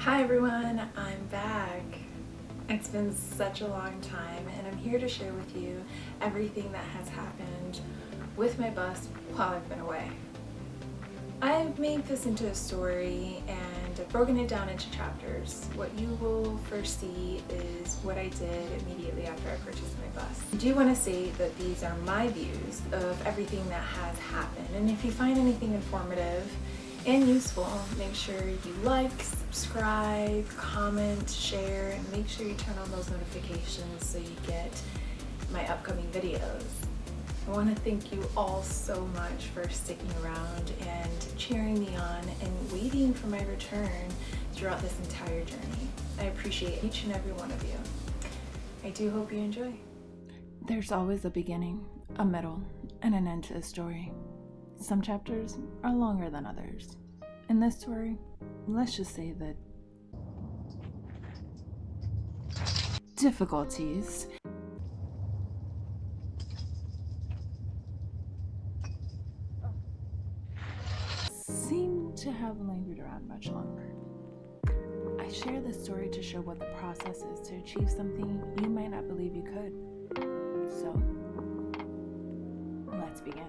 Hi everyone, I'm back. It's been such a long time and I'm here to share with you everything that has happened with my bus while I've been away. I've made this into a story and I've broken it down into chapters. What you will first see is what I did immediately after I purchased my bus. I do want to say that these are my views of everything that has happened, and if you find anything informative and useful, make sure you like, subscribe, comment, share, and make sure you turn on those notifications so you get my upcoming videos. I want to thank you all so much for sticking around and cheering me on and waiting for my return throughout this entire journey. I appreciate each and every one of you. I do hope you enjoy. There's always a beginning, a middle, and an end to a story. Some chapters are longer than others. In this story, let's just say that difficulties seem to have lingered around much longer. I share this story to show what the process is to achieve something you might not believe you could. So, let's begin.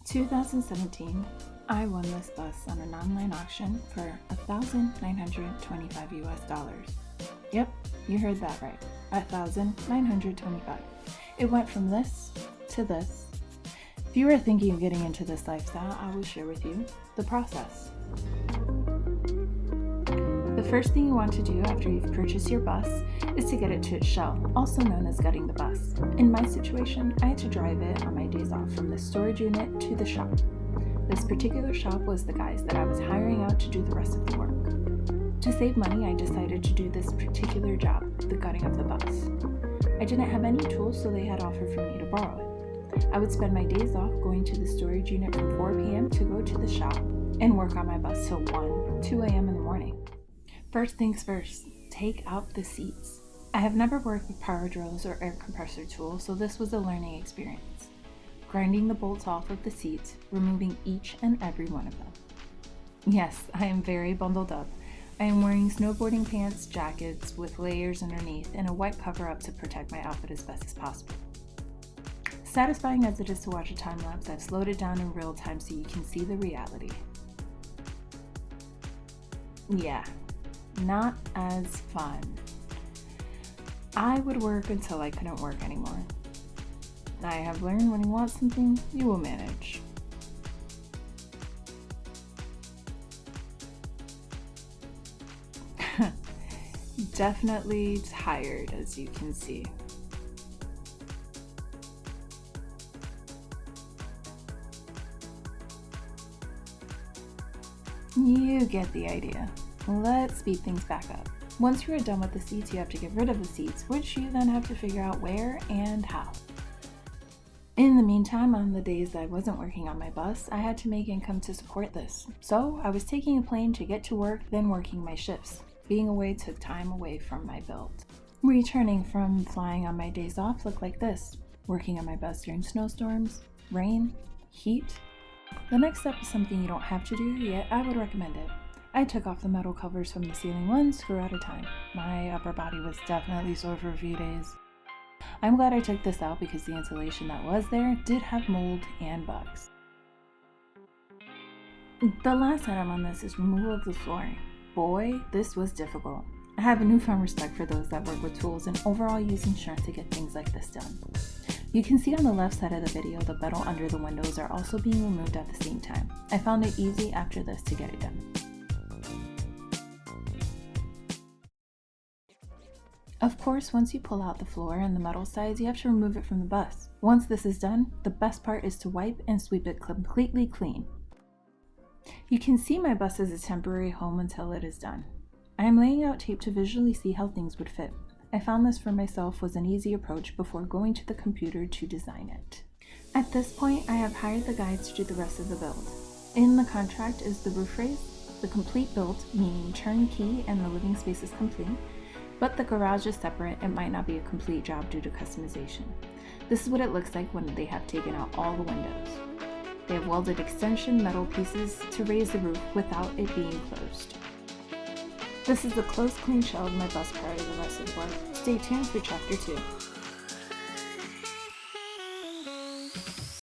2017, I won this bus on an online auction for $1,925 US. Yep, you heard that right, $1,925. It went from this to this. If you are thinking of getting into this lifestyle, I will share with you the process. The first thing you want to do after you've purchased your bus is to get it to its shell, also known as gutting the bus. In my situation, I had to drive it on my days off from the storage unit to the shop. This particular shop was the guys that I was hiring out to do the rest of the work. To save money, I decided to do this particular job, the gutting of the bus. I didn't have any tools, so they had offered for me to borrow it. I would spend my days off going to the storage unit from 4 p.m. to go to the shop and work on my bus till 2 a.m. in the morning. First things first, take out the seats. I have never worked with power drills or air compressor tools, so this was a learning experience. Grinding the bolts off of the seats, removing each and every one of them. Yes, I am very bundled up. I am wearing snowboarding pants, jackets with layers underneath, and a wet cover-up to protect my outfit as best as possible. Satisfying as it is to watch a time lapse, I've slowed it down in real time so you can see the reality. Yeah, not as fun. I would work until I couldn't work anymore. I have learned when you want something, you will manage. Definitely tired, as you can see. You get the idea. Let's speed things back up. Once you are done with the seats, you have to get rid of the seats, which you then have to figure out where and how. In the meantime, on the days that I wasn't working on my bus, I had to make income to support this. So I was taking a plane to get to work, then working my shifts. Being away took time away from my build. Returning from flying on my days off looked like this: working on my bus during snowstorms, rain, heat. The next step is something you don't have to do, yet I would recommend it. I took off the metal covers from the ceiling one screw at a time. My upper body was definitely sore for a few days. I'm glad I took this out because the insulation that was there did have mold and bugs. The last item on this is removal of the flooring. Boy, this was difficult. I have a newfound respect for those that work with tools and overall using strength to get things like this done. You can see on the left side of the video the metal under the windows are also being removed at the same time. I found it easy after this to get it done. Of course, once you pull out the floor and the metal sides, you have to remove it from the bus. Once this is done, the best part is to wipe and sweep it completely clean. You can see my bus is a temporary home until it is done. I am laying out tape to visually see how things would fit. I found this for myself was an easy approach before going to the computer to design it. At this point, I have hired the guys to do the rest of the build. In the contract is the roof raise, the complete build, meaning turnkey and the living space is complete, but the garage is separate. It might not be a complete job due to customization. This is what it looks like when they have taken out all the windows. They have welded extension metal pieces to raise the roof without it being closed. This is the close, clean shell of my bus prior to the rest of the work. Stay tuned for Chapter 2.